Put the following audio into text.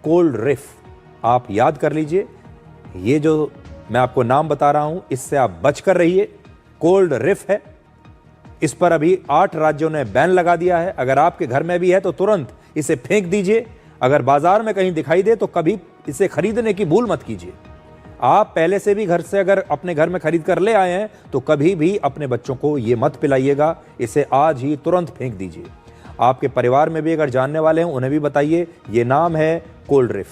Cold रिफ। आप याद कर लीजिए, ये जो मैं आपको नाम बता रहा हूं इससे आप बचकर रहिए। कोल्ड रिफ है, इस पर अभी 8 राज्यों ने बैन लगा दिया है। अगर आपके घर में भी है तो तुरंत इसे फेंक दीजिए। अगर बाजार में कहीं दिखाई दे तो कभी इसे खरीदने की भूल मत कीजिए। आप पहले से भी घर से अगर अपने घर में खरीद कर ले आए हैं तो कभी भी अपने बच्चों को ये मत पिलाइएगा। इसे आज ही तुरंत फेंक दीजिए। आपके परिवार में भी अगर जानने वाले हैं उन्हें भी बताइए। ये नाम है कोल्ड रिफ।